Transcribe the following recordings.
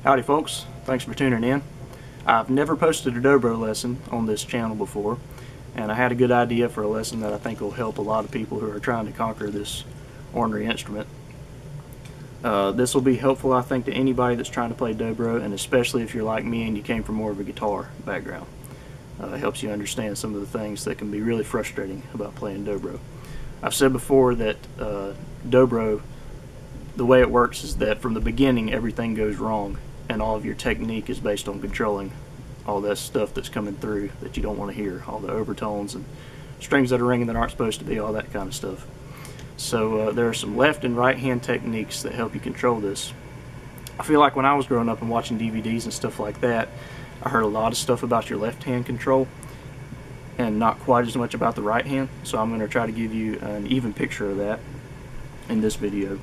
Howdy folks, thanks for tuning in. I've never posted a dobro lesson on this channel before, and I had a good idea for a lesson that I think will help a lot of people who are trying to conquer this ornery instrument. This will be helpful, I think, to anybody that's trying to play dobro, and especially if you're like me and you came from more of a guitar background. It helps you understand some of the things that can be really frustrating about playing dobro. I've said before that dobro, the way it works is that from the beginning everything goes wrong, and all of your technique is based on controlling all that stuff that's coming through that you don't want to hear, all the overtones and strings that are ringing that aren't supposed to be, all that kind of stuff. So there are some left and right hand techniques that help you control this. I feel like when I was growing up and watching DVDs and stuff like that, I heard a lot of stuff about your left hand control and not quite as much about the right hand, so I'm going to try to give you an even picture of that in this video.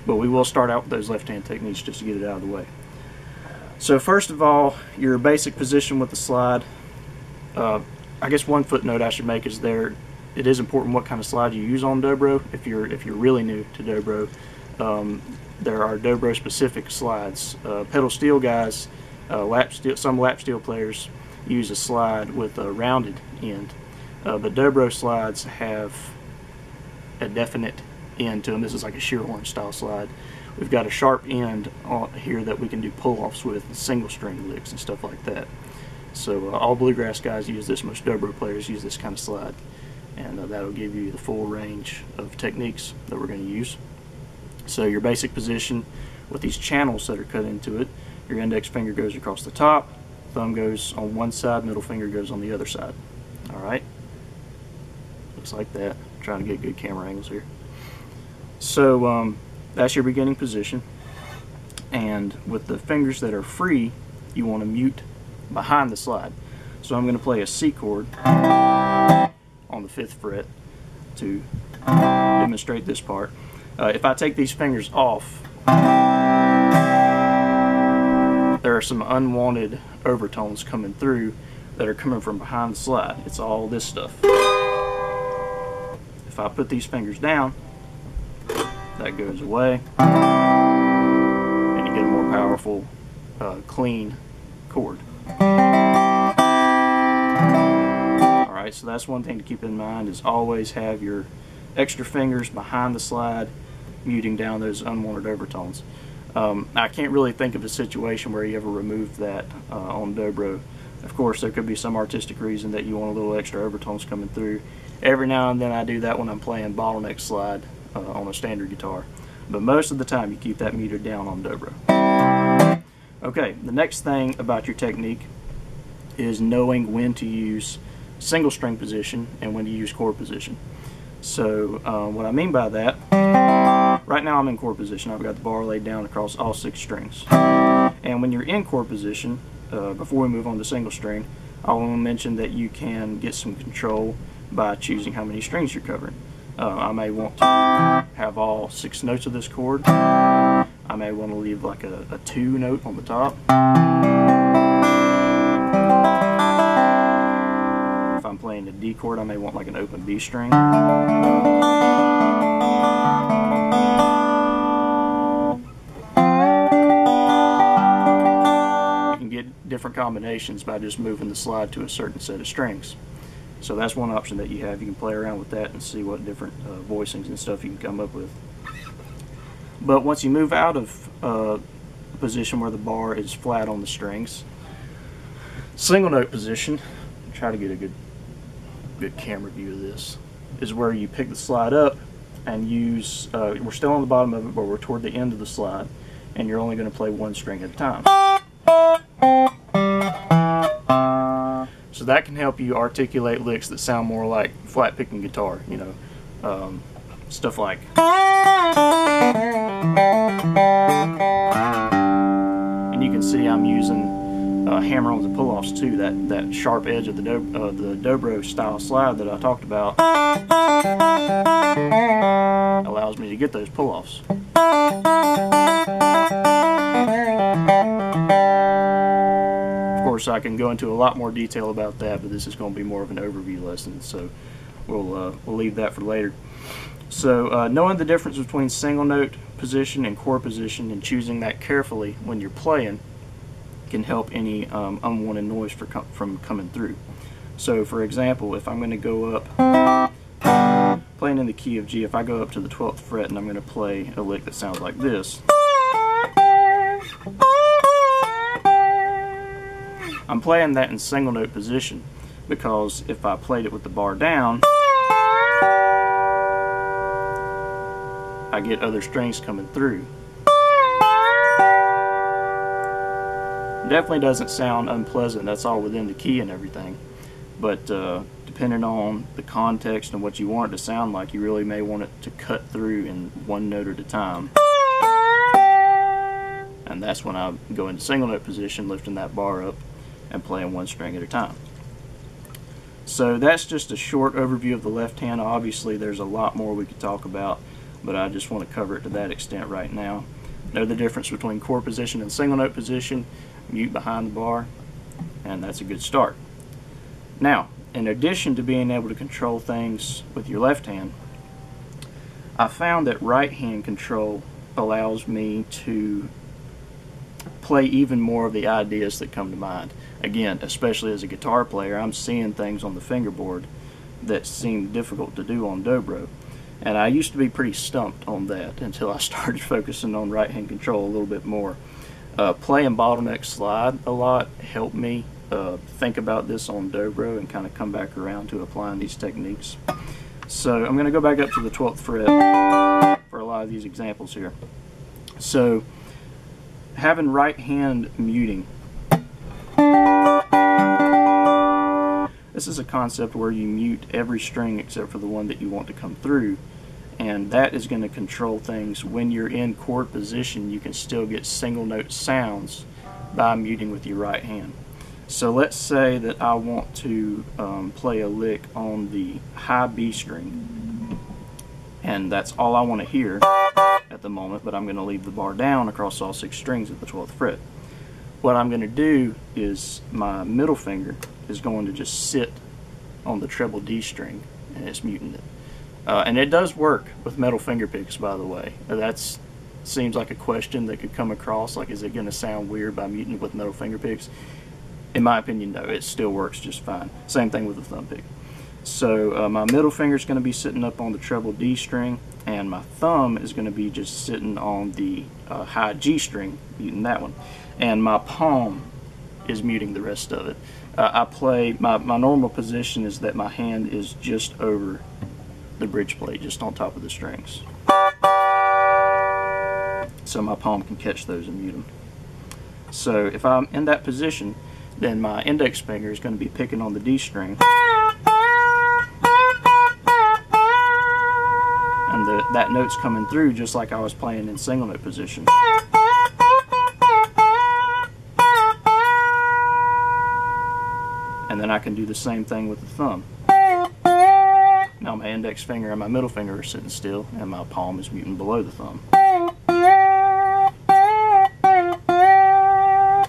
But we will start out with those left hand techniques just to get it out of the way. So first of all, your basic position with the slide. I guess one footnote I should make is it is important what kind of slide you use on dobro. If you're really new to dobro, there are dobro specific slides. Pedal steel guys, some lap steel players use a slide with a rounded end, but dobro slides have a definite end to them. This is like a Scheerhorn style slide. We've got a sharp end here that we can do pull-offs with, and single string licks and stuff like that. So all bluegrass guys use this, most dobro players use this kind of slide, and that'll give you the full range of techniques that we're going to use. So your basic position with these channels that are cut into it, your index finger goes across the top, thumb goes on one side, middle finger goes on the other side. Alright, looks like that. I'm trying to get good camera angles here. So that's your beginning position, and with the fingers that are free you want to mute behind the slide. So I'm going to play a C chord on the 5th fret to demonstrate this part. If I take these fingers off, there are some unwanted overtones coming through that are coming from behind the slide. It's all this stuff. If I put these fingers down, that goes away, and you get a more powerful, clean chord. Alright, so that's one thing to keep in mind, is always have your extra fingers behind the slide muting down those unwanted overtones. I can't really think of a situation where you ever removed that on dobro. Of course, there could be some artistic reason that you want a little extra overtones coming through. Every now and then I do that when I'm playing bottleneck slide on a standard guitar, but most of the time you keep that muted down on dobro. Okay, the next thing about your technique is knowing when to use single string position and when to use chord position. So what I mean by that, right now I'm in chord position. I've got the bar laid down across all 6 strings, and when you're in chord position, before we move on to single string, I want to mention that you can get some control by choosing how many strings you're covering. I may want to have all 6 notes of this chord. I may want to leave like a 2 note on the top. If I'm playing a D chord, I may want like an open B string. You can get different combinations by just moving the slide to a certain set of strings. So that's one option that you have. You can play around with that and see what different voicings and stuff you can come up with. But once you move out of a position where the bar is flat on the strings, single note position, try to get a good camera view of this, is where you pick the slide up and use, we're still on the bottom of it, but we're toward the end of the slide, and you're only going to play 1 string at a time. So that can help you articulate licks that sound more like flat picking guitar, you know, stuff like. And you can see I'm using hammer-ons and pull-offs too. That sharp edge of the dobro style slide that I talked about allows me to get those pull-offs. Of course, I can go into a lot more detail about that, but this is going to be more of an overview lesson, so we'll leave that for later. So knowing the difference between single note position and chord position and choosing that carefully when you're playing can help any unwanted noise from coming through. So for example, if I'm going to go up, playing in the key of G, if I go up to the 12th fret and I'm going to play a lick that sounds like this, I'm playing that in single note position, because if I played it with the bar down, I get other strings coming through. Definitely doesn't sound unpleasant. That's all within the key and everything, but depending on the context and what you want it to sound like, you really may want it to cut through in one note at a time, and that's when I go into single note position, lifting that bar up and playing one string at a time. So that's just a short overview of the left hand. Obviously there's a lot more we could talk about, but I just want to cover it to that extent right now. Know the difference between chord position and single note position, mute behind the bar, and that's a good start. Now, in addition to being able to control things with your left hand, I found that right hand control allows me to play even more of the ideas that come to mind. Again, especially as a guitar player, I'm seeing things on the fingerboard that seem difficult to do on Dobro. And I used to be pretty stumped on that until I started focusing on right hand control a little bit more. Playing bottleneck slide a lot helped me think about this on Dobro and kind of come back around to applying these techniques. So I'm going to go back up to the 12th fret for a lot of these examples here. So having right hand muting, this is a concept where you mute every string except for the one that you want to come through, and that is going to control things. When you're in chord position, you can still get single note sounds by muting with your right hand. So let's say that I want to play a lick on the high B string, and that's all I want to hear at the moment, but I'm going to leave the bar down across all 6 strings at the 12th fret. What I'm going to do is my middle finger is going to just sit on the treble D string, and it's muting it. And it does work with metal finger picks, by the way. That seems like a question that could come across, like, is it going to sound weird by muting it with metal finger picks? In my opinion, no, it still works just fine. Same thing with the thumb pick. So my middle finger is going to be sitting up on the treble D string, and my thumb is going to be just sitting on the high G string, muting that one. And my palm is muting the rest of it. I play, my normal position is that my hand is just over the bridge plate, just on top of the strings. So my palm can catch those and mute them. So if I'm in that position, then my index finger is going to be picking on the D string, and that note's coming through just like I was playing in single note position. And then I can do the same thing with the thumb. Now my index finger and my middle finger are sitting still, and my palm is muting below the thumb.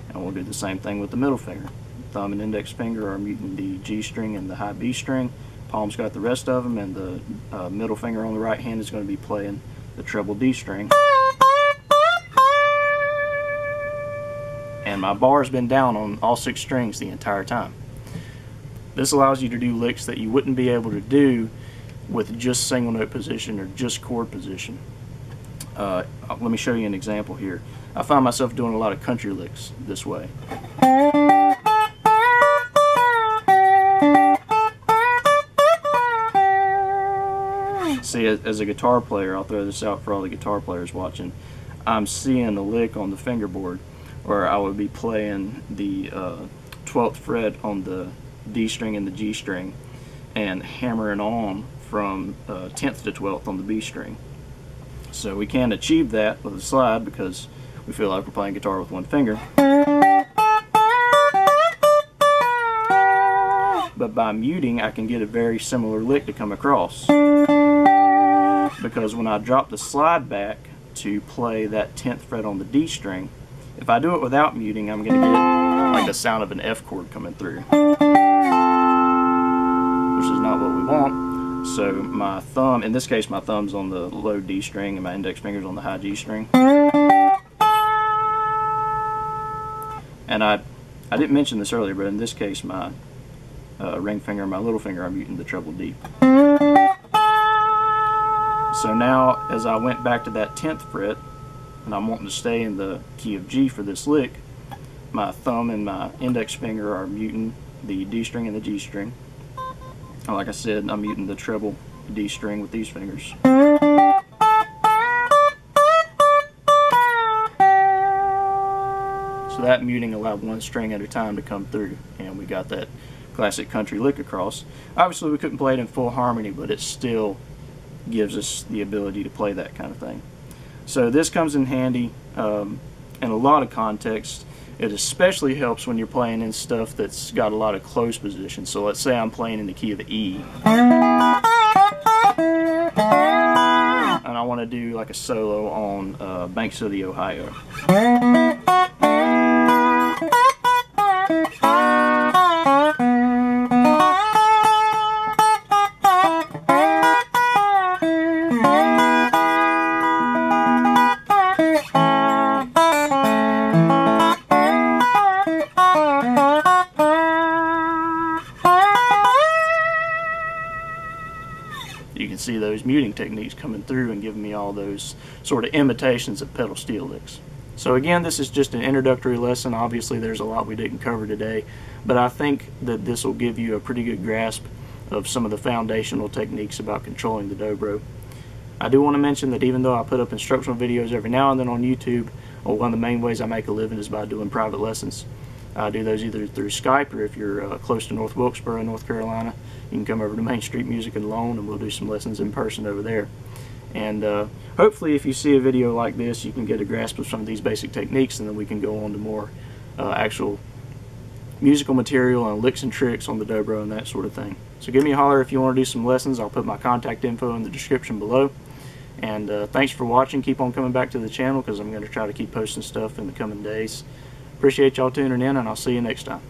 And we'll do the same thing with the middle finger. Thumb and index finger are muting the G string and the high B string. Palm's got the rest of them, and the middle finger on the right hand is going to be playing the treble D string. And my bar has been down on all 6 strings the entire time. This allows you to do licks that you wouldn't be able to do with just single note position or just chord position. Let me show you an example here. I find myself doing a lot of country licks this way. See, as a guitar player, I'll throw this out for all the guitar players watching, I'm seeing a lick on the fingerboard where I would be playing the 12th fret on the D string and the G string, and hammering on from 10th to 12th on the B string. So we can't achieve that with a slide because we feel like we're playing guitar with one finger. But by muting, I can get a very similar lick to come across, because when I drop the slide back to play that 10th fret on the D string, if I do it without muting, I'm going to get like the sound of an F chord coming through, which is not what we want. So my thumb, in this case my thumb's on the low D string and my index finger's on the high G string. And I didn't mention this earlier, but in this case my ring finger and my little finger are muting the treble deep. So now as I went back to that 10th fret, and I'm wanting to stay in the key of G for this lick, my thumb and my index finger are muting the D string and the G string. And like I said, I'm muting the treble D string with these fingers. So that muting allowed one string at a time to come through, and we got that classic country lick across. Obviously we couldn't play it in full harmony, but it still gives us the ability to play that kind of thing. So this comes in handy in a lot of contexts. It especially helps when you're playing in stuff that's got a lot of close positions. So let's say I'm playing in the key of E, and I want to do like a solo on Bank City, Ohio. You can see those muting techniques coming through and giving me all those sort of imitations of pedal steel licks. So again, this is just an introductory lesson. Obviously there's a lot we didn't cover today, but I think that this will give you a pretty good grasp of some of the foundational techniques about controlling the dobro. I do want to mention that even though I put up instructional videos every now and then on YouTube, one of the main ways I make a living is by doing private lessons. I do those either through Skype, or if you're close to North Wilkesboro, North Carolina, you can come over to Main Street Music and Loan and we'll do some lessons in person over there. And hopefully if you see a video like this, you can get a grasp of some of these basic techniques, and then we can go on to more actual musical material and licks and tricks on the dobro and that sort of thing. So give me a holler if you want to do some lessons. I'll put my contact info in the description below. And thanks for watching. Keep on coming back to the channel because I'm going to try to keep posting stuff in the coming days. Appreciate y'all tuning in, and I'll see you next time.